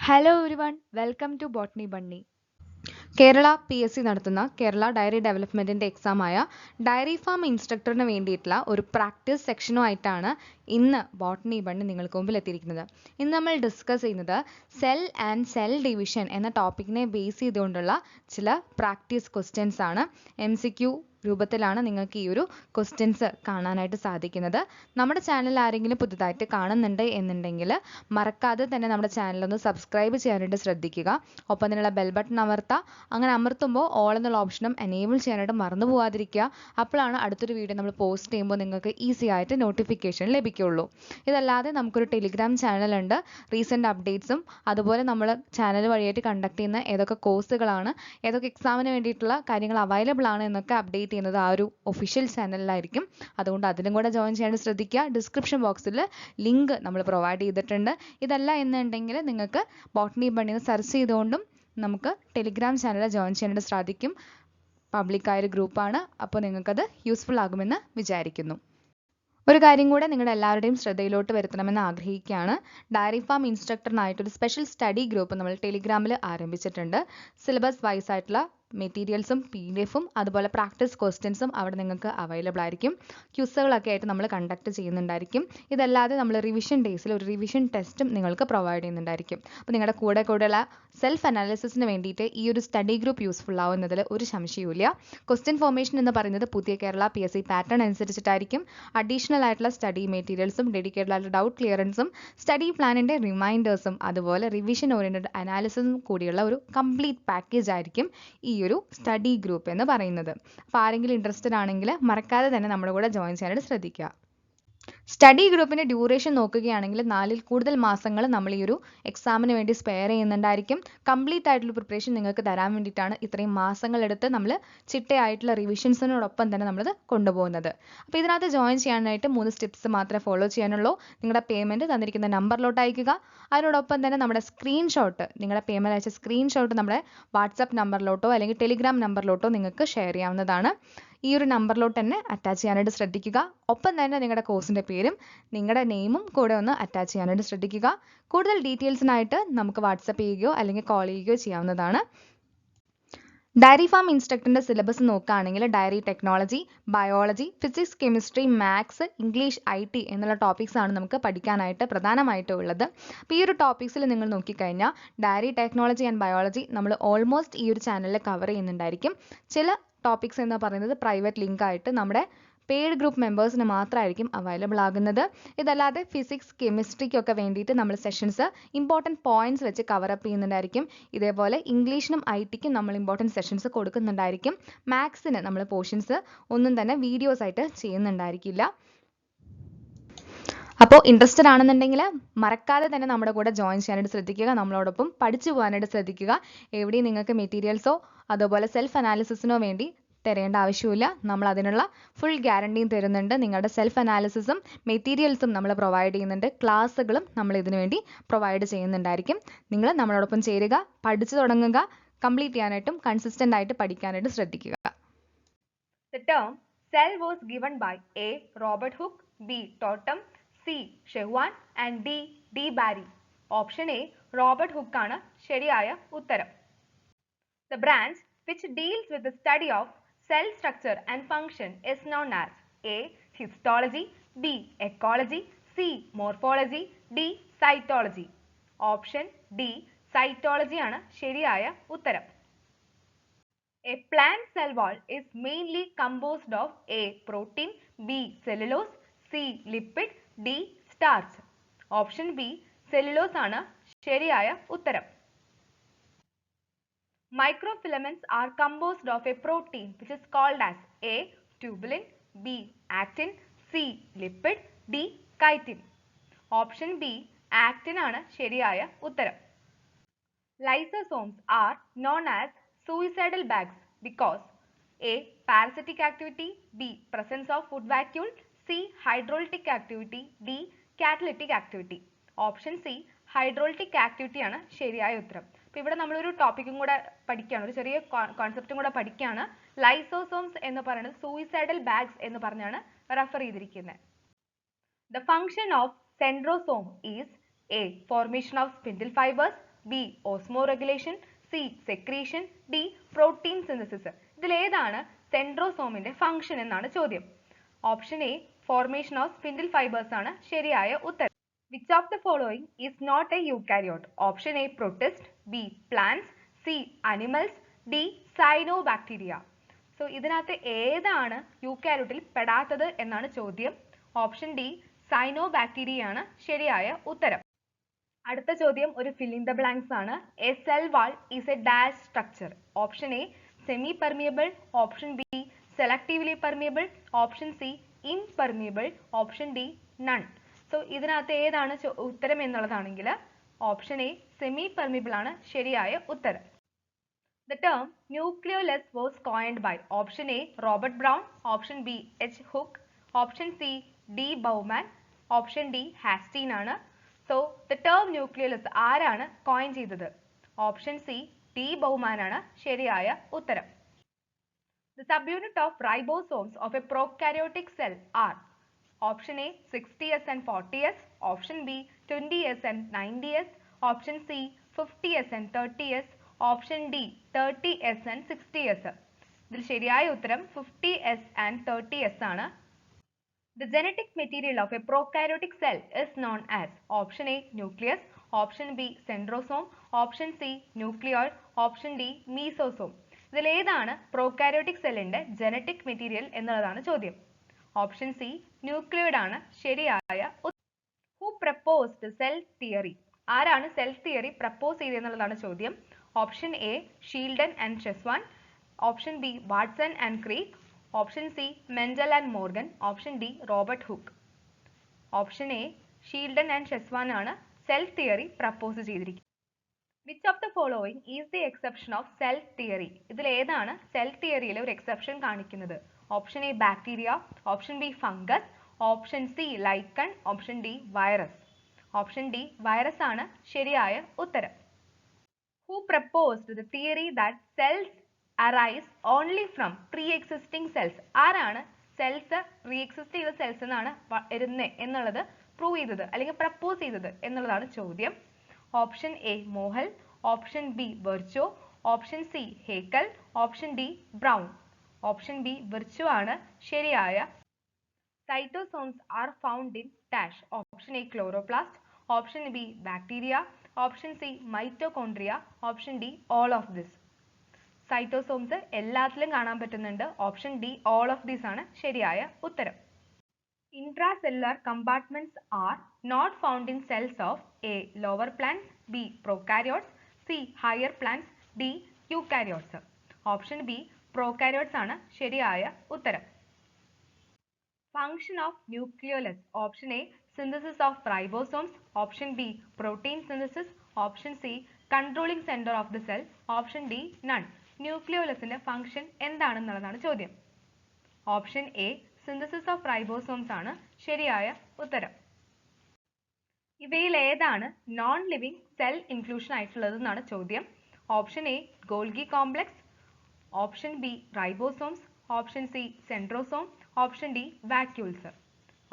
Hello everyone, welcome to Botany Bunny. Kerala PSC നടത്തുന്ന Kerala diary ഡെവലപ്മെൻറ്റിൻ്റെ എക്സാമായ dairy farm ഇൻസ്ട്രക്ടറിന് വേണ്ടിയിട്ടുള്ള ഒരു practice സെക്ഷനുമായിട്ടാണ് ഇന്ന് ബോട്ടണി ബണ്ണി നിങ്ങൾക്ക് മുമ്പിൽ എത്തിയിരിക്കുന്നത്. ഇന്ന് നമ്മൾ ഡിസ്കസ് ചെയ്യുന്നത് സെൽ ആൻഡ് സെൽ ഡിവിഷൻ എന്ന ടോപ്പിക്കിനെ ബേസ് ചെയ്തുകൊണ്ടുള്ള ചില പ്രാക്ടീസ് ക്വസ്റ്റ്യൻസ് ആണ്. MCQ രൂപത്തിലാണ് നിങ്ങൾക്ക് ഈ ഒരു ക്വസ്റ്റ്യൻസ് കാണാനായിട്ട് സാധിക്കുന്നത്. നമ്മുടെ ചാനൽ ആരെങ്കിലും പുതുതായിട്ട് കാണുന്നുണ്ട് എന്നുണ്ടെങ്കിൽ മറക്കാതെ തന്നെ നമ്മുടെ ചാനലൊന്ന് സബ്സ്ക്രൈബ് ചെയ്യാനായിട്ട് ശ്രദ്ധിക്കുക. ഒപ്പം തന്നെയുള്ള ബെൽ ബട്ടൺ അമർത്തുക. അങ്ങനെ അമർത്തുമ്പോൾ ഓൾ എന്നുള്ള ഓപ്ഷനും എനേബിൾ ചെയ്യാനായിട്ട് മറന്നു പോകാതിരിക്കുക. അപ്പോഴാണ് അടുത്തൊരു വീഡിയോ നമ്മൾ പോസ്റ്റ് ചെയ്യുമ്പോൾ നിങ്ങൾക്ക് ഈസി ആയിട്ട് നോട്ടിഫിക്കേഷൻ ലഭിക്കുകയുള്ളൂ. ഇതല്ലാതെ നമുക്കൊരു ടെലിഗ്രാം ചാനലുണ്ട്. റീസെൻറ്റ് അപ്ഡേറ്റ്സും അതുപോലെ നമ്മൾ ചാനൽ വഴിയായിട്ട് കണ്ടക്ട് ചെയ്യുന്ന ഏതൊക്കെ കോഴ്സുകളാണ്, ഏതൊക്കെ എക്സാമിന് വേണ്ടിയിട്ടുള്ള കാര്യങ്ങൾ അവൈലബിൾ ആണ് എന്നൊക്കെ അപ്ഡേറ്റ് ചെയ്യുന്നത് ആ ഒരു ഒഫീഷ്യൽ ചാനലിലായിരിക്കും. അതുകൊണ്ട് അതിലും കൂടെ ജോയിൻ ചെയ്യാൻ ശ്രദ്ധിക്കുക. ഡിസ്ക്രിപ്ഷൻ ബോക്സിൽ ലിങ്ക് നമ്മൾ പ്രൊവൈഡ് ചെയ്തിട്ടുണ്ട്. ഇതല്ല എന്നുണ്ടെങ്കിൽ നിങ്ങൾക്ക് ബോട്ടണി ബണ്ണിന്ന് സെർച്ച് ചെയ്തുകൊണ്ടും നമുക്ക് ടെലിഗ്രാം ചാനൽ ജോയിൻ ചെയ്യാനായിട്ട് സാധിക്കും. പബ്ലിക്കായൊരു ഗ്രൂപ്പാണ്. അപ്പോൾ നിങ്ങൾക്കത് യൂസ്ഫുൾ ആകുമെന്ന് വിചാരിക്കുന്നു. ഒരു കാര്യം കൂടെ നിങ്ങളുടെ എല്ലാവരുടെയും ശ്രദ്ധയിലോട്ട് വരുത്തണമെന്ന് ആഗ്രഹിക്കുകയാണ്. ഡയറി ഫാം ഇൻസ്ട്രക്ടറിനായിട്ടൊരു സ്പെഷ്യൽ സ്റ്റഡി ഗ്രൂപ്പ് നമ്മൾ ടെലിഗ്രാമിൽ ആരംഭിച്ചിട്ടുണ്ട്. സിലബസ് വൈസ് ആയിട്ടുള്ള മെറ്റീരിയൽസും PDF-ഉം അതുപോലെ പ്രാക്ടീസ് ക്വസ്റ്റ്യൻസും അവിടെ നിങ്ങൾക്ക് അവൈലബിൾ ആയിരിക്കും. ക്യൂസുകളൊക്കെ ആയിട്ട് നമ്മൾ കണ്ടക്ട് ചെയ്യുന്നുണ്ടായിരിക്കും. ഇതല്ലാതെ നമ്മൾ റിവിഷൻ ഡേയ്സിൽ ഒരു റിവിഷൻ ടെസ്റ്റും നിങ്ങൾക്ക് പ്രൊവൈഡ് ചെയ്യുന്നുണ്ടായിരിക്കും. അപ്പോൾ നിങ്ങളുടെ കൂടെയുള്ള സെൽഫ് അനാലിസിസിന് വേണ്ടിയിട്ട് ഈ ഒരു സ്റ്റഡി ഗ്രൂപ്പ് യൂസ്ഫുൾ ആവുന്നതിൽ ഒരു സംശയവുമില്ല. ക്വസ്റ്റ്യൻ ഫോർമേഷൻ എന്ന് പറയുന്നത് പുതിയ കേരള PSC പാറ്റേൺ അനുസരിച്ചിട്ടായിരിക്കും. അഡീഷണൽ ആയിട്ടുള്ള സ്റ്റഡി മെറ്റീരിയൽസും ഡെഡിക്കേറ്റഡ് ആയിട്ടുള്ള ഡൗട്ട് ക്ലിയറൻസും സ്റ്റഡി പ്ലാനിൻ്റെ റിമൈൻഡേഴ്സും അതുപോലെ റിവിഷൻ ഓറിയൻറ്റഡ് അനാലിസിസും കൂടിയുള്ള ഒരു കംപ്ലീറ്റ് പാക്കേജ് ആയിരിക്കും ഈ ഒരു സ്റ്റഡി ഗ്രൂപ്പ് എന്ന് പറയുന്നത്. അപ്പോൾ ആരെങ്കിലും ഇൻട്രസ്റ്റഡ് ആണെങ്കിൽ മറക്കാതെ തന്നെ നമ്മുടെ കൂടെ ജോയിൻ ചെയ്യാനായിട്ട് ശ്രദ്ധിക്കുക. സ്റ്റഡി ഗ്രൂപ്പിൻ്റെ ഡ്യൂറേഷൻ നോക്കുകയാണെങ്കിൽ 4-ൽ കൂടുതൽ മാസങ്ങൾ നമ്മൾ ഈ ഒരു എക്സാമിന് വേണ്ടി സ്പെയർ ചെയ്യുന്നുണ്ടായിരിക്കും. കംപ്ലീറ്റ് ആയിട്ടുള്ള പ്രിപ്പറേഷൻ നിങ്ങൾക്ക് തരാൻ വേണ്ടിയിട്ടാണ് ഇത്രയും മാസങ്ങളെടുത്ത് നമ്മൾ ചിട്ടയായിട്ടുള്ള റിവിഷൻസിനോടൊപ്പം തന്നെ നമ്മളത് കൊണ്ടുപോകുന്നത്. അപ്പോൾ ഇതിനകത്ത് ജോയിൻ ചെയ്യാനായിട്ട് 3 സ്റ്റെപ്സ് മാത്രമേ ഫോളോ ചെയ്യാനുള്ളൂ. നിങ്ങളുടെ പേയ്മെൻറ്റ് തന്നിരിക്കുന്ന നമ്പറിലോട്ട് അയക്കുക. അതിനോടൊപ്പം തന്നെ നമ്മുടെ സ്ക്രീൻഷോട്ട്, നിങ്ങളുടെ പേയ്മെൻറ്റ് അയച്ച സ്ക്രീൻഷോട്ട് നമ്മുടെ വാട്സപ്പ് നമ്പറിലോട്ടോ അല്ലെങ്കിൽ ടെലിഗ്രാം നമ്പറിലോട്ടോ നിങ്ങൾക്ക് ഷെയർ ചെയ്യാവുന്നതാണ്. ഈ ഒരു നമ്പറിലോട്ട് തന്നെ അറ്റാച്ച് ചെയ്യാനായിട്ട് ശ്രദ്ധിക്കുക. ഒപ്പം തന്നെ നിങ്ങളുടെ കോഴ്സിൻ്റെ പേരും നിങ്ങളുടെ നെയിമും കൂടെ ഒന്ന് അറ്റാച്ച് ചെയ്യാനായിട്ട് ശ്രദ്ധിക്കുക. കൂടുതൽ ഡീറ്റെയിൽസിനായിട്ട് നമുക്ക് വാട്സപ്പ് ചെയ്യുകയോ അല്ലെങ്കിൽ കോൾ ചെയ്യുകയോ ചെയ്യാവുന്നതാണ്. ഡയറി ഫാം ഇൻസ്ട്രക്ടറിൻ്റെ സിലബസ് നോക്കുകയാണെങ്കിൽ dairy technology, biology, physics, chemistry, maths, English, IT എന്നുള്ള ടോപ്പിക്സ് ആണ് നമുക്ക് പഠിക്കാനായിട്ട് പ്രധാനമായിട്ടും ഉള്ളത്. അപ്പോൾ ഈ ഒരു ടോപ്പിക്സിൽ നിങ്ങൾ നോക്കിക്കഴിഞ്ഞാൽ ഡയറി ടെക്നോളജി ആൻഡ് ബയോളജി നമ്മൾ ഓൾമോസ്റ്റ് ഈ ഒരു ചാനലിൽ കവർ ചെയ്യുന്നുണ്ടായിരിക്കും. ചില ടോപ്പിക്സ് എന്ന് പറയുന്നത് പ്രൈവറ്റ് ലിങ്ക് ആയിട്ട് നമ്മുടെ പെയ്ഡ് ഗ്രൂപ്പ് മെമ്പേഴ്സിന് മാത്രമായിരിക്കും അവൈലബിൾ ആകുന്നത്. ഇതല്ലാതെ ഫിസിക്സ്, കെമിസ്ട്രിക്കൊക്കെ വേണ്ടിയിട്ട് നമ്മൾ സെഷൻസ് ഇമ്പോർട്ടൻറ്റ് പോയിന്റ്സ് വെച്ച് കവറപ്പ് ചെയ്യുന്നുണ്ടായിരിക്കും. ഇതേപോലെ ഇംഗ്ലീഷിനും IT-ക്കും നമ്മൾ ഇമ്പോർട്ടൻറ്റ് സെഷൻസ് കൊടുക്കുന്നുണ്ടായിരിക്കും. മാത്സിന് നമ്മൾ പോർഷൻസ് ഒന്നും തന്നെ വീഡിയോസ് ആയിട്ട് ചെയ്യുന്നുണ്ടായിരിക്കില്ല. അപ്പോൾ ഇൻട്രസ്റ്റഡ് ആണെന്നുണ്ടെങ്കിൽ മറക്കാതെ തന്നെ നമ്മുടെ കൂടെ ജോയിൻ ചെയ്യാനായിട്ട് ശ്രദ്ധിക്കുക. നമ്മളോടൊപ്പം പഠിച്ചു പോകാനായിട്ട് ശ്രദ്ധിക്കുക. എവിടെയും നിങ്ങൾക്ക് മെറ്റീരിയൽസോ അതുപോലെ സെൽഫ് അനാലിസിസിനോ വേണ്ടി തരേണ്ട ആവശ്യമില്ല. നമ്മൾ അതിനുള്ള ഫുൾ ഗ്യാരണ്ടിയും തരുന്നുണ്ട്. നിങ്ങളുടെ സെൽഫ് അനാലിസിസും മെറ്റീരിയൽസും നമ്മൾ പ്രൊവൈഡ് ചെയ്യുന്നുണ്ട്. ക്ലാസ്സുകളും നമ്മൾ ഇതിനു വേണ്ടി പ്രൊവൈഡ് ചെയ്യുന്നുണ്ടായിരിക്കും. നിങ്ങൾ നമ്മളോടൊപ്പം ചേരുക, പഠിച്ചു തുടങ്ങുക, കംപ്ലീറ്റ് ചെയ്യാനായിട്ടും കൺസിസ്റ്റൻ്റ് ആയിട്ട് പഠിക്കാനായിട്ട് ശ്രദ്ധിക്കുക. The term cell was given by A. Robert Hooke, B. Totem, C. Chevron and D. Barry. Option A. Robert Hooke ആണ് ശരിയായ ഉത്തരം. The branch which deals with the study of cell structure and function is known as A. Histology, B. Ecology, C. Morphology, D. Cytology. Option D. Cytology ആണ് ശരിയായ ഉത്തരം. A plant cell wall is mainly composed of A. protein, B. cellulose, C. lipid, D. starch. Option B. cellulose ആണ് ശരിയായ ഉത്തരം. Microfilaments are composed of a protein which is called as A. tubulin, B. actin, C. lipid, D. chitin. Option B. actin ആണ് ശരിയായ ഉത്തരം. Lysosomes are known as suicidal bags because A. parasitic activity, B. presence of food vacuole, C. hydrolytic activity, D. catalytic activity. Option C. hydrolytic activity ആണ് ശരിയായ ഉത്തരം. അപ്പോൾ ഇവിടെ നമ്മളൊരു ടോപ്പിക്കും കൂടെ പഠിക്കുകയാണ്, ഒരു ചെറിയ കോൺസെപ്റ്റും കൂടെ പഠിക്കുകയാണ്. ലൈസോസോംസ് എന്ന് പറയുന്നത് സൂയിസൈഡൽ ബാഗ്സ് എന്ന് പറഞ്ഞാണ് റെഫർ ചെയ്തിരിക്കുന്നത്. The function of centrosome is A. formation of spindle fibers, B osmoregulation, C secretion, D protein synthesis. ഇതിലേതാണ് സെൻട്രോസോമിന്റെ ഫംഗ്ഷൻ എന്നാണ് ചോദ്യം. Option A formation of spindle fibres ആണ് ശരിയായ ഉത്തരം. Which of the following is not a eukaryote? Option A protist, B plants, C animals, D cyanobacteria. So ഇതിനകത്ത് ഏതാണ് യൂക്കാരിയോട്ടിൽ പെടാത്തത് എന്നാണ് ചോദ്യം. ഓപ്ഷൻ ഡി സൈനോബാക്ടീരിയ ആണ് ശരിയായ ഉത്തരം. അടുത്ത ചോദ്യം ഒരു fill in the blanks ആണ്. A cell wall is a dash structure. Option A semi permeable, option B selectively permeable, option C impermeable, option D none. So ഇതിനകത്ത് ഏതാണ് ഉത്തരം എന്നുള്ളതാണെങ്കിൽ ഓപ്ഷൻ എ സെമി പെർമിബിൾ ആണ് ശരിയായ ഉത്തരം. The term nucleolus was coined by option A Robert Brown, option B H. Hook, option C D. Bowman, option D Hasteen ആണ്. So the term nucleolus ആരാണ് coin ചെയ്തത്? Option C D. Bowman ആണ് ശരിയായ ഉത്തരം. The subunit of ribosomes of a prokaryotic cell are option A 60s and 40s, option B 20s and 90s, option C 50s and 30s, option D 30s and 60s. ഇതിൽ ശരിയായ ഉത്തരം 50s and 30s ആണ്. The genetic material of a prokaryotic cell is known as option A nucleus, option B centrosome, option C nucleoid, option D mesosome. ഇതിൽ ഏതാണ് prokaryotic cellന്റെ genetic material എന്നുള്ളതാണ് ചോദ്യം. Option C nucleoid ആണ് ശരിയായ. Who proposed cell theory? ആരാണ് cell theory propose ചെയ്തെന്നുള്ളതാണ് ചോദ്യം. Option A Schleiden and Schwann, option B Watson and Crick, option C Mendel and Morgan, option D Robert Hooke. Option A Schleiden and Schwann ആണ് cell theory propose ചെയ്തിരിക്കുന്നത്. Which of the following is the exception of cell theory? ഇതിൽ ഏതാണ് cell തിയറിയിലെ ഒരു exception കാണിക്കുന്നത്? Option A bacteria, option B fungus, option C lichen, option D virus. Option D virus ആണ് ശരിയായ ഉത്തരം. Who proposed the theory that cells arise only from pre existing cells? ആരാണ് cells pre exist ചെയ്ത cells എന്നാണ് വരുന്നത് എന്നുള്ളത് prove ചെയ്തത് അല്ലെങ്കിൽ പ്രപ്പോസ് ചെയ്തത് എന്നുള്ളതാണ് ചോദ്യം. Option A Mohl, option B Virchow, option C Haeckel, option D Brown. Option B Virchow ആണ് ശരിയായ. Cytosomes are found in dash. Option A chloroplast, option B bacteria, option C mitochondria, option D all of this. Cytosomes എല്ലാത്തിലും കാണാൻ പറ്റുന്നുണ്ട്. Option D all of this ആണ് ശരിയായ ഉത്തരം. Intracellular compartments are not found in cells of A. lower plants, B. prokaryotes, C. higher plants, D. eukaryotes. Option B prokaryotes ആണ് ശരിയായ ഉത്തരം. Function of nucleolus. Option A synthesis of ribosomes, option B protein synthesis, option C controlling center of the cell, option D none. ന്യൂക്ലിയോലസിന്റെ function എന്താണെന്നുള്ളതാണ് ചോദ്യം. Option A synthesis of ribosomes ആണ് ശരിയായ ഉത്തരം. ഇവയിൽ ഏതാണ് നോൺ ലിവിംഗ് സെൽ ഇൻക്ലൂഷൻ ആയിട്ടുള്ളത് എന്നാണ് ചോദ്യം. Option A Golgi complex, option B ribosomes, option C centrosome, option D vacuoles.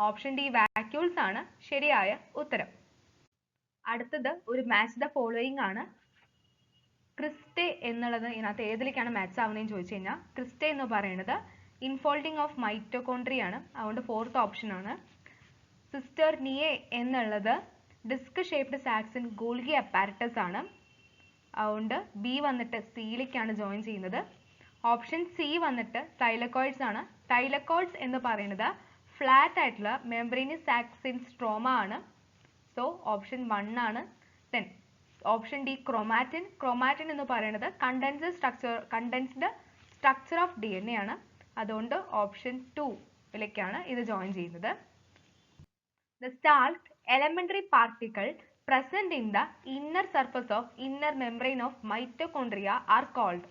Option D vacuoles ആണ് ശരിയായ ഉത്തരം. അടുത്തത് ഒരു മാച്ച് ദ ഫോളോയിങ് ആണ്. ക്രിസ്റ്റേ എന്നുള്ളത് ഇതിനകത്ത് ഏതിലേക്കാണ് മാച്ച് ആവുന്നതെന്ന് ചോദിച്ചു കഴിഞ്ഞാൽ ക്രിസ്റ്റേ എന്ന് പറയുന്നത് ഇൻഫോൾഡിംഗ് ഓഫ് മൈറ്റോകോൺട്രിയ ആണ്. അതുകൊണ്ട് ഫോർത്ത് ഓപ്ഷൻ ആണ്. സിസ്റ്റർ നിയെ എന്നുള്ളത് ഡിസ്ക് ഷേപ്ഡ് സാക്സിൻ ഗോൾഗി അപ്പാരറ്റസ് ആണ്. അതുകൊണ്ട് ബി വന്നിട്ട് സിയിലേക്കാണ് ജോയിൻ ചെയ്യുന്നത്. ഓപ്ഷൻ സി വന്നിട്ട് തൈലക്കോയിഡ്സ് ആണ്. തൈലക്കോയിഡ്സ് എന്ന് പറയുന്നത് ഫ്ലാറ്റ് ആയിട്ടുള്ള മെംബ്രേനിയസ് സാക്സിൻ സ്ട്രോമ ആണ്. സോ ഓപ്ഷൻ 1 ആണ്. Then option D chromatin. Chromatin എന്ന് പറയുന്നത് കണ്ടൻസ്ഡ് സ്ട്രക്ചർ ഓഫ് DNA ആണ്. അതുകൊണ്ട് ഓപ്ഷൻ 2ലേക്കാണ് ഇത് ജോയിൻ ചെയ്യുന്നത്. The stalked elementary particle present in the inner surface of inner membrane of mitochondria are called.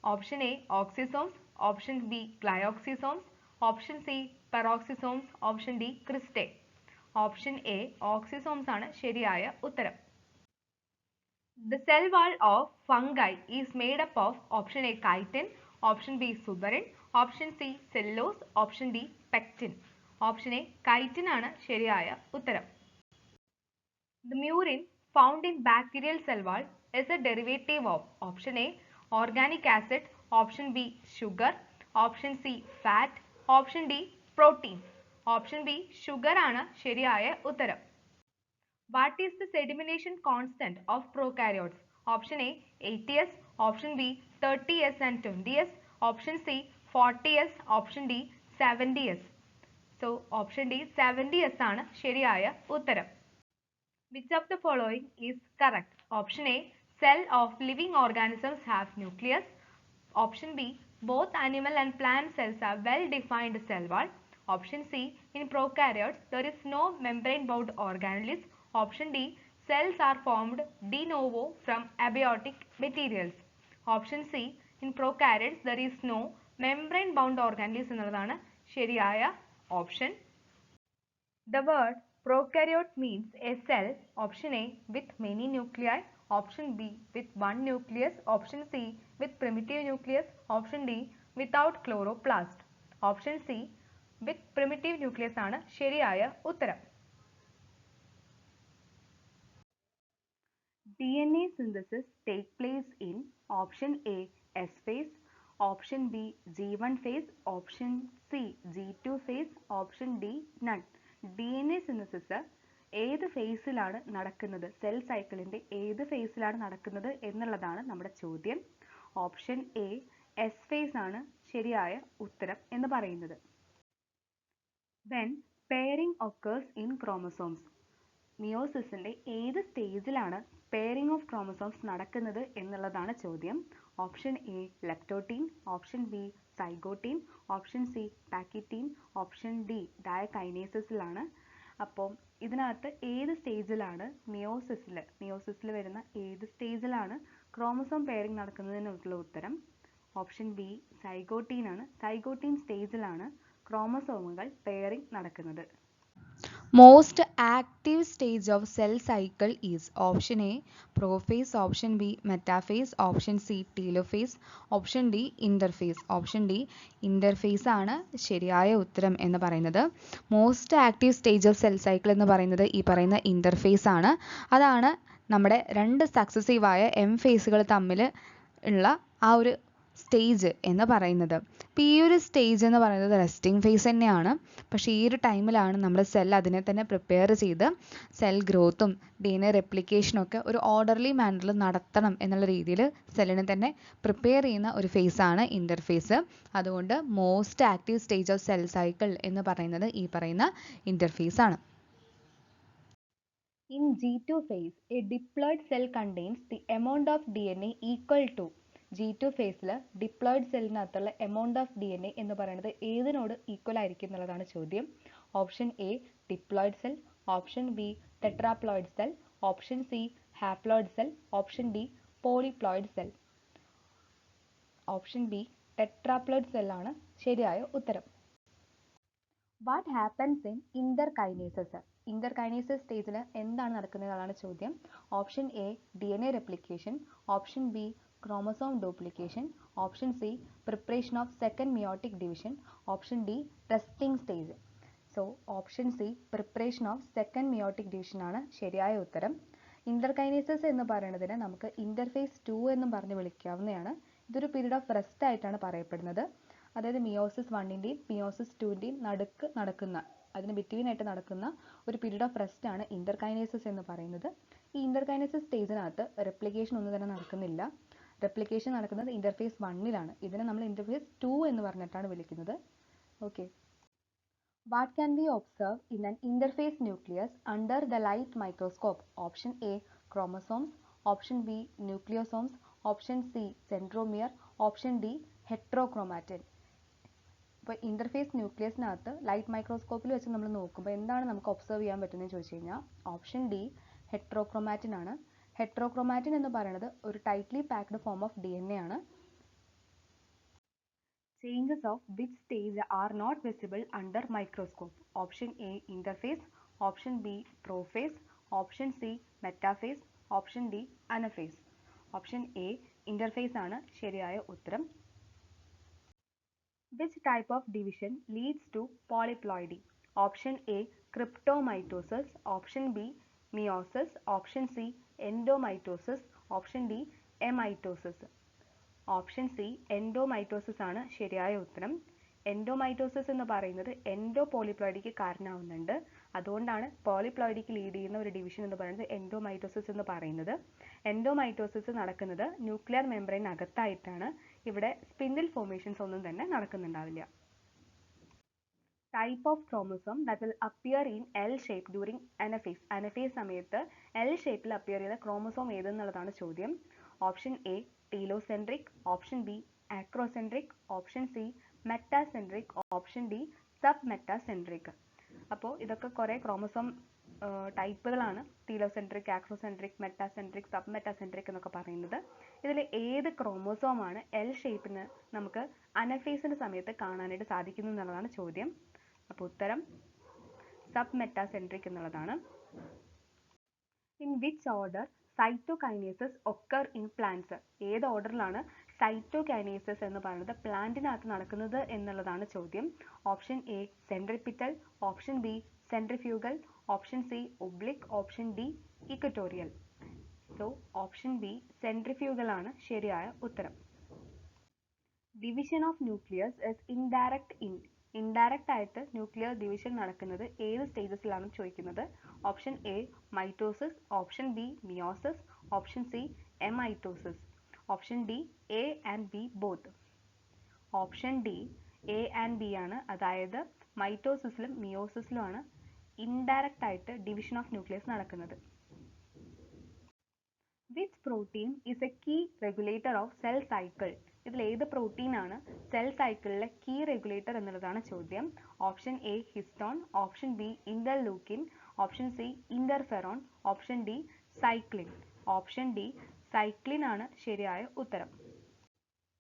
Option A oxysomes, option B glyoxysomes, option C peroxisomes, option D cristae. Option A oxysomes ആണ് ശരിയായ ഉത്തരം. The cell wall of fungi is made up of option A chitin, option B suberin, option C cellulose, option D pectin. Option A chitin ആണ് ശരിയായ ഉത്തരം. The murin found in bacterial cell wall is a derivative of option A organic acid, option B sugar, option C fat, option D protein. Option B sugar ആണ് ശരിയായ ഉത്തരം. What is the sedimentation constant of prokaryotes? Option A 80s, option B 30s and 20s, option C 40s, option D 70s. So option D 70s ആണ് ശരിയായ ഉത്തരം. Which of the following is correct? Option A cell of living organisms have nucleus. Option B both animal and plant cells have well defined cell wall. Option C in prokaryotes there is no membrane bound organelles. Option D cells are formed de novo from abiotic materials. Option C in prokaryotes there is no membrane bound organelles എന്നുള്ളതാണ് ശരിയായ option. The word prokaryote means a cell, option A with many nuclei, option B with one nucleus, option C with primitive nucleus, option D without chloroplast. Option C with primitive nucleus ആണ് ശരിയായ ഉത്തരം. DNA synthesis take place in option A S phase, option B G1 phase, option C G2 phase, option D none. DNA synthesis ഏത് ഫേസിലാണ് നടക്കുന്നത്, cell സൈക്കിളിൻ്റെ ഏത് ഫേസിലാണ് നടക്കുന്നത് എന്നുള്ളതാണ് നമ്മുടെ ചോദ്യം. ഓപ്ഷൻ എ എസ് ഫേസ് ആണ് ശരിയായ ഉത്തരം എന്ന് പറയുന്നത്. When pairing occurs in chromosomes, മിയോസിസിൻ്റെ ഏത് സ്റ്റേജിലാണ് പെയറിംഗ് ഓഫ് ക്രോമസോംസ് നടക്കുന്നത് എന്നുള്ളതാണ് ചോദ്യം. Option A leptotene, option B zygotene, option C pachytene, option D ഡയകൈനേസിസിലാണ്. അപ്പോൾ ഇതിനകത്ത് ഏത് സ്റ്റേജിലാണ് മിയോസിസിൽ വരുന്ന ഏത് സ്റ്റേജിലാണ് ക്രോമസോം പെയറിംഗ് നടക്കുന്നതിനുള്ള ഉത്തരം ഓപ്ഷൻ ബി സൈഗോട്ടീൻ ആണ്. സൈഗോട്ടീൻ സ്റ്റേജിലാണ് ക്രോമസോമുകൾ പെയറിംഗ് നടക്കുന്നത്. Most active stage of cell cycle is option A prophase, option B metaphase, option C telophase, option D interphase. Option D interphase ആണ് ശരിയായ ഉത്തരം എന്ന് പറയുന്നത്. Most active stage of cell cycle എന്ന് പറയുന്നത് ഈ പറയുന്ന ഇന്റർഫേസ് ആണ്. അതാണ് നമ്മുടെ രണ്ട് സക്സസീവായ എം ഫേസുകൾ തമ്മിൽ ഉള്ള ആ ഒരു സ്റ്റേജ് എന്ന് പറയുന്നത്. അപ്പോൾ ഈ ഒരു സ്റ്റേജ് എന്ന് പറയുന്നത് റെസ്റ്റിംഗ് ഫേസ് തന്നെയാണ്. പക്ഷേ ഈ ഒരു ടൈമിലാണ് നമ്മുടെ സെൽ അതിനെ തന്നെ പ്രിപ്പയർ ചെയ്ത് സെൽ ഗ്രോത്തും DNA റെപ്ലിക്കേഷനും ഒക്കെ ഒരു ഓർഡർലി മാനറിൽ നടത്തണം എന്നുള്ള രീതിയിൽ സെല്ലിനെ തന്നെ പ്രിപ്പയർ ചെയ്യുന്ന ഒരു ഫേസാണ് ഇൻ്റർഫേസ്. അതുകൊണ്ട് most active stage of cell cycle എന്ന് പറയുന്നത് ഈ പറയുന്ന ഇൻ്റർഫേസ് ആണ്. In G2 phase, a diploid cell contains the amount of DNA equal to G2 ഫേസിൽ ഡിപ്ലോയിഡ് സെല്ലിനകത്തുള്ള എമൗണ്ട് ഓഫ് DNA എന്ന് പറയുന്നത് ഏതിനോട് ഈക്വൽ ആയിരിക്കും എന്നുള്ളതാണ് ചോദ്യം. Option A diploid cell, option B tetraploid cell, option C haploid cell, option D polyploid cell. Option B tetraploid സെല്ലാണ് ശരിയായ ഉത്തരം. What happens in interkinesis? Interkinesis സ്റ്റേജിൽ എന്താണ് നടക്കുന്നത് എന്നാണ് ചോദ്യം. Option A DNA replication, option B chromosome duplication, option C preparation of second meiotic division, option D resting stage. So option C preparation of second meiotic division ആണ് ശരിയായ ഉത്തരം. ഇന്റർകൈനേസസ് എന്ന് പറയുന്നതിന് നമുക്ക് ഇന്റർഫേസ് 2 എന്നും പറഞ്ഞ് വിളിക്കാവുന്നതാണ്. ഇതൊരു പീരീഡ് ഓഫ് റെസ്റ്റ് ആയിട്ടാണ് പറയപ്പെടുന്നത്. അതായത് മിയോസിസ് 1ൻ്റെയും മിയോസിസ് 2ൻ്റെയും നടുക്ക് നടക്കുന്ന, അതിന് ബിറ്റ്വീൻ ആയിട്ട് നടക്കുന്ന ഒരു പീരീഡ് ഓഫ് റെസ്റ്റ് ആണ് ഇന്റർകൈനേസസ് എന്ന് പറയുന്നത്. ഈ ഇന്റർകൈനേസസ് സ്റ്റേജിനകത്ത് റെപ്ലിക്കേഷൻ ഒന്നും തന്നെ നടക്കുന്നില്ല. റെപ്ലിക്കേഷൻ നടക്കുന്നത് ഇന്റർഫേസ് 1ലാണ്. ഇതിനെ നമ്മൾ ഇന്റർഫേസ് 2 എന്ന് പറഞ്ഞിട്ടാണ് വിളിക്കുന്നത്. Okay. What can be observe in an interphase nucleus under the light microscope? Option A chromosomes, option B nucleosomes, option C centromere, option D heterochromatin. ഇപ്പോൾ ഇന്റർഫേസ് ന്യൂക്ലിയസിനകത്ത് ലൈറ്റ് മൈക്രോസ്കോപ്പിൽ വെച്ച് നമ്മൾ നോക്കുമ്പോൾ എന്താണ് നമുക്ക് ഒബ്സർവ് ചെയ്യാൻ പറ്റുന്നതെന്ന് ചോദിച്ചു കഴിഞ്ഞാൽ ഓപ്ഷൻ ഡി ഹെട്രോക്രോമാറ്റിൻ ആണ്. ഹെട്രോക്രോമാറ്റിൻ എന്ന് പറയുന്നത് ഒരു tightly packed form of DNA ആണ്. Changes of which stage are not visible under microscope? Option A interphase, option B prophase, option C metaphase, option D anaphase. Option A interphase ആണ് ശരിയായ ഉത്തരം. Which type of division leads to polyploidy? Option A cryptomitosis, option B meiosis, option C endomitosis, option D amitosis. Option C endomitosis ആണ് ശരിയായ ഉത്തരം. എൻഡോമൈറ്റോസിസ് എന്ന് പറയുന്നത് endo പോളിപ്ലോയിഡിക്ക് കാരണമാവുന്നുണ്ട്. അതുകൊണ്ടാണ് പോളിപ്ലോയിഡിക്ക് lead ചെയ്യുന്ന ഒരു ഡിവിഷൻ എന്ന് പറയുന്നത് എൻഡോമൈറ്റോസിസ് എന്ന് പറയുന്നത്. എൻഡോമൈറ്റോസിസ് നടക്കുന്നത് ന്യൂക്ലിയർ മെംബ്രെയിൻ അകത്തായിട്ടാണ്. ഇവിടെ സ്പിൻഡിൽ ഫോർമേഷൻസ് ഒന്നും തന്നെ നടക്കുന്നുണ്ടാവില്ല. Type of chromosome that will appear in L shape during anaphase. Anaphase സമയത്ത് എൽ ഷേപ്പിൽ അപ്പിയർ ചെയ്യുന്ന ക്രോമസോം ഏതെന്നുള്ളതാണ് ചോദ്യം. Option A telocentric, option B acrocentric, option C metacentric, option D sub metacentric. അപ്പോൾ ഇതൊക്കെ കുറേ ക്രോമസോം ടൈപ്പുകളാണ്. Telocentric, acrocentric, metacentric, sub metacentric എന്നൊക്കെ പറയുന്നത്. ഇതിൽ ഏത് ക്രോമസോമാണ് എൽ ഷേപ്പിന് നമുക്ക് അനഫേസിന്റെ സമയത്ത് കാണാനായിട്ട് സാധിക്കുന്നു എന്നുള്ളതാണ് ചോദ്യം. അപ്പോൾ ഉത്തരം സബ് മെറ്റാസെൻട്രിക് എന്നുള്ളതാണ്. In which order cytokinesis occur in plants. ഏത് ഓർഡറിലാണ് സൈറ്റോകൈനേസസ് എന്ന് പറയുന്നത് പ്ലാന്റിനകത്ത് നടക്കുന്നത് എന്നുള്ളതാണ് ചോദ്യം. Option A centripetal, option B centrifugal, option C oblique, option D equatorial. So option B centrifugal ആണ് ശരിയായ ഉത്തരം. Division of nucleus is indirect in. Indirect ആയിട്ട് ന്യൂക്ലിയർ ഡിവിഷൻ നടക്കുന്നത് ഏത് സ്റ്റേജസിലാണ് ചോദിക്കുന്നത്. Option A mitosis, option B meiosis, option C amitosis, option D A and B both. Option D A and B ആണ്. അതായത് മൈറ്റോസിസിലും മിയോസിസിലുമാണ് ഇൻഡയറക്റ്റ് ആയിട്ട് ഡിവിഷൻ ഓഫ് ന്യൂക്ലിയസ് നടക്കുന്നത്. Which protein is a key regulator of cell cycle. ഇതിൽ ഏത് protein ആണ് cell സൈക്കിളിലെ കീ റെഗുലേറ്റർ എന്നുള്ളതാണ് ചോദ്യം. Option A histone, option B interleukin, option C interferon, option D cyclin. Option D cyclin ആണ് ശരിയായ ഉത്തരം.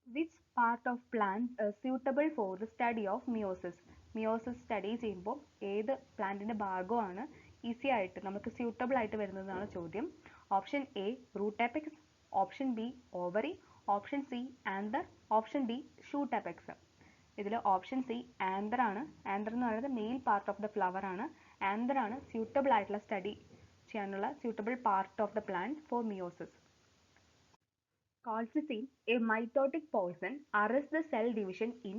Which part of plant suitable for the study of meiosis. Meiosis study ചെയ്യുമ്പോൾ ഏത് പ്ലാന്റിന്റെ ഭാഗമാണ് ഈസി ആയിട്ട് നമുക്ക് സ്യൂട്ടബിൾ ആയിട്ട് വരുന്നതാണ് ചോദ്യം. Option A root apex, option B ovary, option C anther, option D shoot apex. ഇതിൽ ഓപ്ഷൻ സി ആന്തർ ആണ്. ആന്തർ എന്ന് പറയുന്നത് male part of the flower ആണ്. ആന്തർ ആണ് സ്യൂട്ടബിൾ ആയിട്ടുള്ള സ്റ്റഡി ചെയ്യാനുള്ള suitable part of the plant for meiosis. Colchicine, a mitotic poison, arrests the cell division in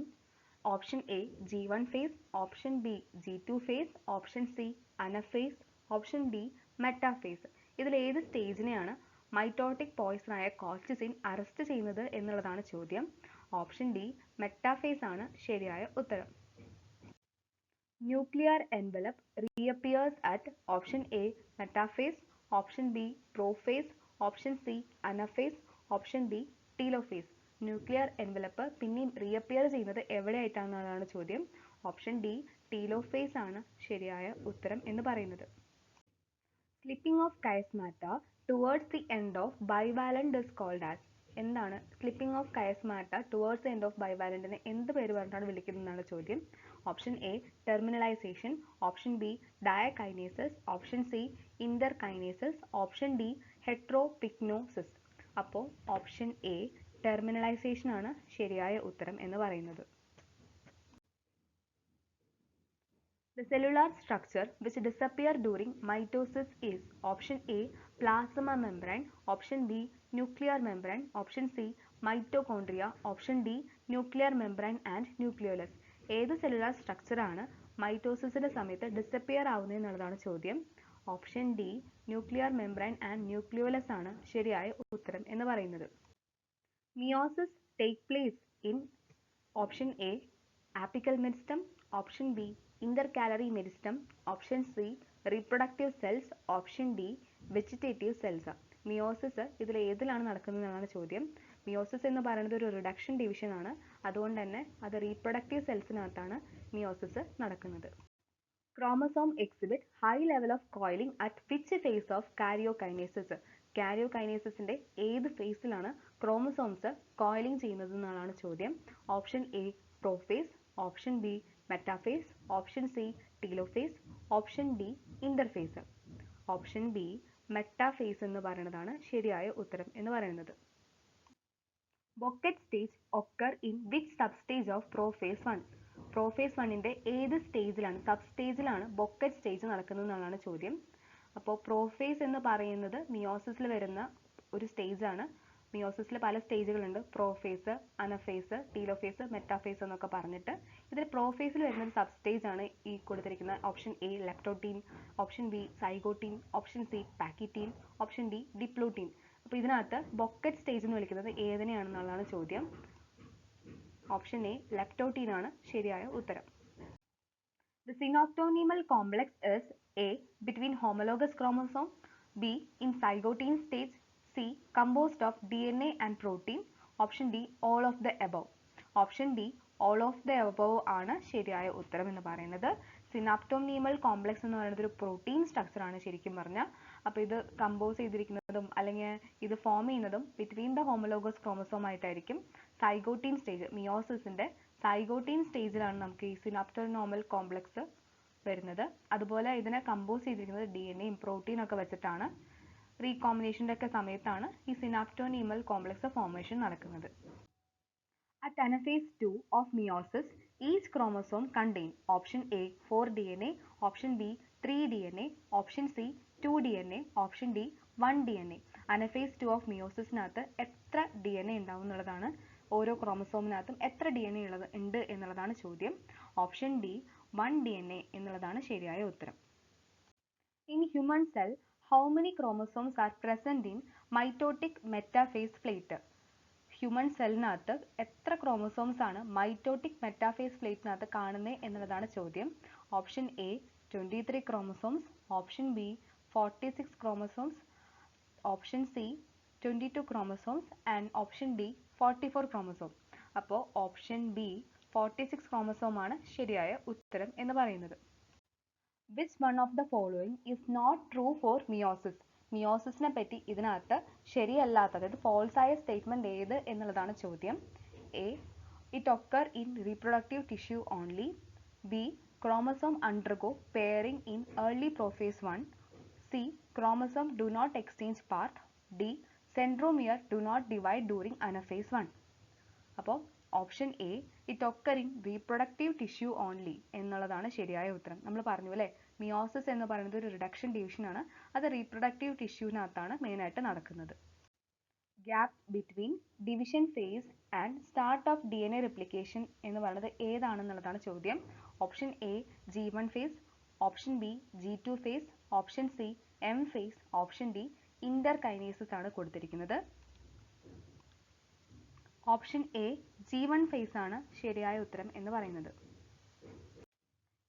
option A G1 phase, option B G2 phase, option C anaphase, option D metaphase. ഇതിൽ ഏത് സ്റ്റേജിനെയാണ് mitotic Poisson ആയ കോൾച്ചിസിൻ arrest ചെയ്യുന്നത് എന്നുള്ളതാണ് ചോദ്യം. Option D metaphase ആണ് ശരിയായ ഉത്തരം. Nuclear envelope reappears at option A metaphase, option B prophase, option C anaphase, option D telophase. Nuclear envelope പിന്നെയും റീഅപ്പിയർ ചെയ്യുന്നത് എവിടെയായിട്ടാണെന്നാണ് ചോദ്യം. ഓപ്ഷൻ ഡി ടീലോഫേസ് ആണ് ശരിയായ ഉത്തരം എന്ന് പറയുന്നത്. Slipping of chiasmata towards the end of bivalent is called as. എന്താണ് slipping of chiasmata towards the end of ബൈവാലന്റിനെ എന്ത് പേര് പറഞ്ഞിട്ടാണ് വിളിക്കുന്നതെന്നാണ് ചോദ്യം. Option A terminalisation, option B diakinesis, option C interkinesis, option D heteropycnosis. അപ്പോൾ ഓപ്ഷൻ എ ടെർമിനലൈസേഷൻ ആണ് ശരിയായ ഉത്തരം എന്ന് പറയുന്നത്. The cellular structure which disappear during mitosis is option A plasma membrane, option B nuclear membrane, option C mitochondria, option D nuclear membrane and nucleolus. ഏത് cellular structure ആണ് മൈറ്റോസിസിന്റെ സമയത്ത് disappear ആവുന്നത് എന്നുള്ളതാണ് ചോദ്യം. Option D nuclear membrane and nucleolus ആണ് ശരിയായ ഉത്തരം എന്ന് പറയുന്നത്. Meiosis take place in option A apical meristem, option B intercalary meristem, option C reproductive cells, option D vegetative cells. Meiosis ഇതിൽ ഏതിലാണ് നടക്കുന്നതെന്നാണ് ചോദ്യം. മിയോസിസ് എന്ന് പറയുന്നത് ഒരു റിഡക്ഷൻ ഡിവിഷൻ ആണ്. അതുകൊണ്ട് തന്നെ അത് റീപ്രൊഡക്റ്റീവ് സെൽസിനകത്താണ് മിയോസിസ് നടക്കുന്നത്. Chromosome exhibit high level of coiling at which phase of karyokinesis. കാരിയോകൈനേസിന്റെ ഏത് ഫേസിലാണ് ക്രോമസോംസ് കോയിലിംഗ് ചെയ്യുന്നത് എന്നാണ് ചോദ്യം. Option A prophase, option B metaphase, option C telophase, option D interphase. Option B metaphase എന്ന് പറയുന്നതാണ് ശരിയായ ഉത്തരം എന്ന് പറയുന്നത്. Bouquet stage occur in which sub stage of prophase 1. Prophase 1ന്റെ ഏത് സ്റ്റേജിലാണ് സബ് സ്റ്റേജിലാണ് ബൊക്കറ്റ് സ്റ്റേജ് നടക്കുന്നത് എന്നാണ് ചോദ്യം. അപ്പോൾ പ്രോഫേസ് എന്ന് പറയുന്നത് മിയോസിസിൽ വരുന്ന ഒരു സ്റ്റേജാണ്. മിയോസിസിൽ പല സ്റ്റേജുകളുണ്ട്. പ്രോഫേസ്, അനഫേസ്, ടീലോഫേസ്, മെറ്റാഫേസ് എന്നൊക്കെ പറഞ്ഞിട്ട്. ഇതിൽ പ്രോഫേസിൽ വരുന്ന ഒരു സബ് സ്റ്റേജ് ആണ് ഈ കൊടുത്തിരിക്കുന്ന option A leptotene, option B zygotene, option C pachytene, option D diplotene. അപ്പോൾ ഇതിനകത്ത് ബൊക്കറ്റ് സ്റ്റേജ് എന്ന് വിളിക്കുന്നത് ഏതിനെയാണെന്നുള്ളതാണ് ചോദ്യം. ഓപ്ഷൻ എ ലെപ്റ്റോട്ടീൻ ആണ് ശരിയായ ഉത്തരം. The synaptonemal complex is A. between homologous chromosome, B. in zygotine stage, C. composed of DNA and protein, option D. all of the above. Option D. all of the above ആണ് ശരിയായ ഉത്തരം എന്ന് പറയുന്നത്. സിനാപ്റ്റോനീമൽ complex എന്ന് പറയുന്നത് ഒരു protein structure ആണ് ശരിക്കും പറഞ്ഞാൽ. അപ്പോൾ ഇത് കമ്പോസ് ചെയ്തിരിക്കുന്നതും അല്ലെങ്കിൽ ഇത് ഫോം ചെയ്യുന്നതും ബിറ്റ്വീൻ ദ ഹോമോലോഗസ് ക്രോമസോം ആയിട്ടായിരിക്കും. സൈഗോട്ടീൻ സ്റ്റേജ്, മിയോസിസിന്റെ സൈഗോട്ടീൻ സ്റ്റേജിലാണ് നമുക്ക് ഈ സിനാപ്റ്റോനോമൽ കോംപ്ലക്സ് വരുന്നത്. അതുപോലെ ഇതിനെ കമ്പോസ് ചെയ്തിരിക്കുന്നത് DNA യും പ്രോട്ടീൻ ഒക്കെ വെച്ചിട്ടാണ്. റീകോമ്പിനേഷൻ്റെ ഒക്കെ സമയത്താണ് ഈ സിനാപ്റ്റോനീമൽ കോംപ്ലക്സ് ഫോർമേഷൻ നടക്കുന്നത്. At anaphase 2 of meiosis, each chromosome contain option A 4 DNA, option B 3 DNA, option C 2 DNA, option D 1 DNA. Anaphase 2 of meiosis-നകത്ത് എത്ര DNA ഉണ്ടാവും എന്നുള്ളതാണ്, ഓരോ ക്രോമസോമിനകത്തും എത്ര DNA ഉണ്ട് എന്നുള്ളതാണ് ചോദ്യം. ഓപ്ഷൻ ഡി 1 DNA എന്നുള്ളതാണ് ശരിയായ ഉത്തരം. In human cell, how many chromosomes are present in mitotic metaphase plate? Human സെല്ലിനകത്ത് എത്ര ക്രോമസോംസ് ആണ് മൈറ്റോട്ടിക് മെറ്റാഫേസ് പ്ലേറ്റിനകത്ത് കാണുന്നത് എന്നുള്ളതാണ് ചോദ്യം. Option A 23 chromosomes, option B 46 chromosomes, option C 22 chromosomes and option D 44 chromosome. അപ്പോൾ ഓപ്ഷൻ ബി 46 ക്രോമസോം ആണ് ശരിയായ ഉത്തരം എന്ന് പറയുന്നത്. Which one of the following is not true for meiosis? മിയോസിസിനെ പറ്റി ഇതിനകത്ത് ശരിയല്ലാത്തത്, അതായത് ഫോൾസ് ആയ സ്റ്റേറ്റ്മെന്റ് ഏത് എന്നുള്ളതാണ് ചോദ്യം. A it occur in reproductive tissue only, B chromosome undergo pairing in early prophase 1, C chromosome do not exchange part, D centromere do not divide during anaphase 1. അപ്പോൾ option A it occur in reproductive tissue only എന്നുള്ളതാണ് ശരിയായ ഉത്തരം. നമ്മൾ പറഞ്ഞു അല്ലേ, meiosis എന്ന് പറയുന്നത് ഒരു റിഡക്ഷൻ ഡിവിഷൻ ആണ്. അത് റീപ്രൊഡക്റ്റീവ് ടിഷ്യൂവിനകത്താണ് മെയിനായിട്ട് നടക്കുന്നത്. Gap between division phase and start of DNA replication എന്ന് പറയുന്നത് ഏതാണെന്നുള്ളതാണ് ചോദ്യം. Option A G1 phase, option B G2 phase, option C M phase, option D interkinesis ആണ് കൊടുത്തിരിക്കുന്നത്. ഓപ്ഷൻ എ G1 ഫേസ് ആണ് ശരിയായ ഉത്തരം എന്ന് പറയുന്നത്.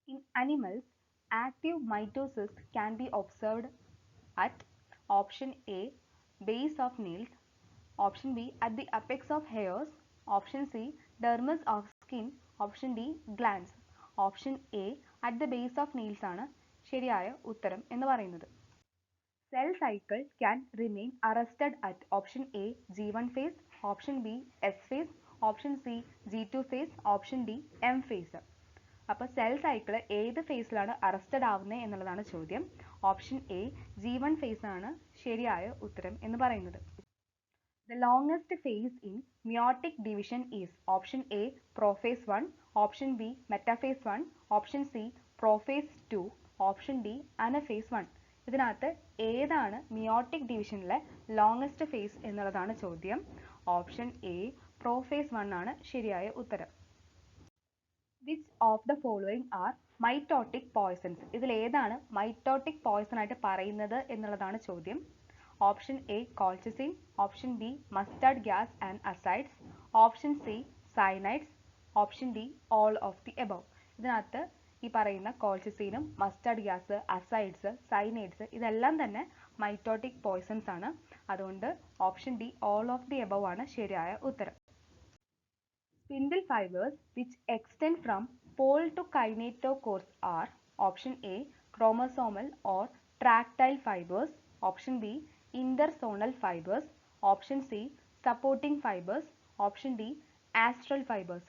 In animals, active mitosis can be observed at option A base of nails, option B at the apex of hairs, option C dermis of skin, option D glands. Option A at the base of nails ആണ് ശരിയായ ഉത്തരം എന്ന് പറയുന്നത്. Cell cycle can remain arrested at option A G1 phase, option B S phase, option C G2 phase, option D M phase. അപ്പോൾ cell cycle ഏത് ഫേസിലാണ് arrested ആവുന്നത് എന്നുള്ളതാണ് ചോദ്യം. ഓപ്ഷൻ എ G1 ഫേസ് ആണ് ശരിയായ ഉത്തരം എന്ന് പറയുന്നത്. The longest phase in meiotic division is option A prophase 1, option B metaphase 1, option C prophase 2, option D anaphase 1. ഇതിനകത്ത് ഏതാണ് മിയോട്ടിക് ഡിവിഷനിലെ ലോങ്സ്റ്റ് ഫേസ് എന്നുള്ളതാണ് ചോദ്യം. ഓപ്ഷൻ എ പ്രോഫേസ് 1 ആണ് ശരിയായ ഉത്തരം. Which of the following are mitotic poisons? ഇതിൽ ഏതാണ് മൈറ്റോട്ടിക് പോയിസൺ ആയിട്ട് പറയുന്നത് എന്നുള്ളതാണ് ചോദ്യം. Option A കോൾച്ചിസിൻ, option B mustard gas and assets, option C സയനൈഡ്സ്, option D all of the above. ഇതിനകത്ത് ഈ പറയുന്ന കോൾച്ചിസിനും മസ്റ്റാർഡ് ഗ്യാസ്, അസൈഡ്സ്, സൈനൈഡ്സ് ഇതെല്ലാം തന്നെ മൈറ്റോട്ടിക് പോയിസൺസ് ആണ്. അതുകൊണ്ട് option D all of the above ആണ് ശരിയായ ഉത്തരം. Spindle fibers which extend from pole to kinetochores are option A chromosomal or tractile fibers, option B interzonal fibers, option C supporting fibers, option D astral fibers.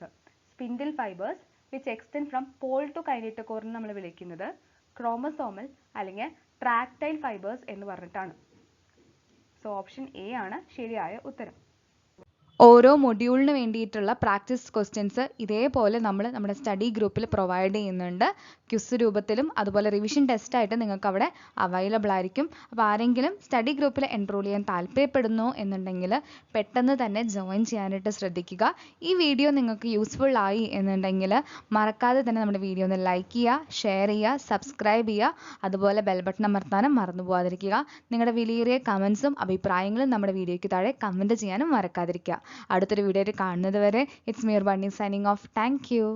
Spindle fibers which extend from pole to kinetochore നമ്മൾ വിളിക്കുന്നത് chromosomal അല്ലെങ്കിൽ tractile fibers എന്ന് പറഞ്ഞിട്ടാണ്. So option A ആണ് ശരിയായ ഉത്തരം. ഓരോ മൊഡ്യൂളിന് വേണ്ടിയിട്ടുള്ള പ്രാക്ടീസ് ക്വസ്റ്റ്യൻസ് ഇതേപോലെ നമ്മൾ നമ്മുടെ സ്റ്റഡി ഗ്രൂപ്പിൽ പ്രൊവൈഡ് ചെയ്യുന്നുണ്ട്. ക്വിസ് രൂപത്തിലും അതുപോലെ റിവിഷൻ ടെസ്റ്റായിട്ട് നിങ്ങൾക്ക് അവിടെ അവൈലബിൾ ആയിരിക്കും. അപ്പോൾ ആരെങ്കിലും സ്റ്റഡി ഗ്രൂപ്പിൽ എൻറോൾ ചെയ്യാൻ താല്പര്യപ്പെടുന്നു എന്നുണ്ടെങ്കിൽ പെട്ടെന്ന് തന്നെ ജോയിൻ ചെയ്യാനായിട്ട് ശ്രദ്ധിക്കുക. ഈ വീഡിയോ നിങ്ങൾക്ക് യൂസ്ഫുൾ ആയി എന്നുണ്ടെങ്കിൽ മറക്കാതെ തന്നെ നമ്മുടെ വീഡിയോ ഒന്ന് ലൈക്ക് ചെയ്യുക, ഷെയർ ചെയ്യുക, സബ്സ്ക്രൈബ് ചെയ്യുക, അതുപോലെ ബെൽ ബട്ടൺ അമർത്താനും മറന്നു പോകാതിരിക്കുക. നിങ്ങളുടെ വിലയേറിയ കമൻസും അഭിപ്രായങ്ങളും നമ്മുടെ വീഡിയോയ്ക്ക് താഴെ കമൻറ്റ് ചെയ്യാനും മറക്കാതിരിക്കുക. അടുത്തൊരു വീഡിയോയിൽ കാണുന്നത് വരെ it's Mir bunny signing off. Thank you.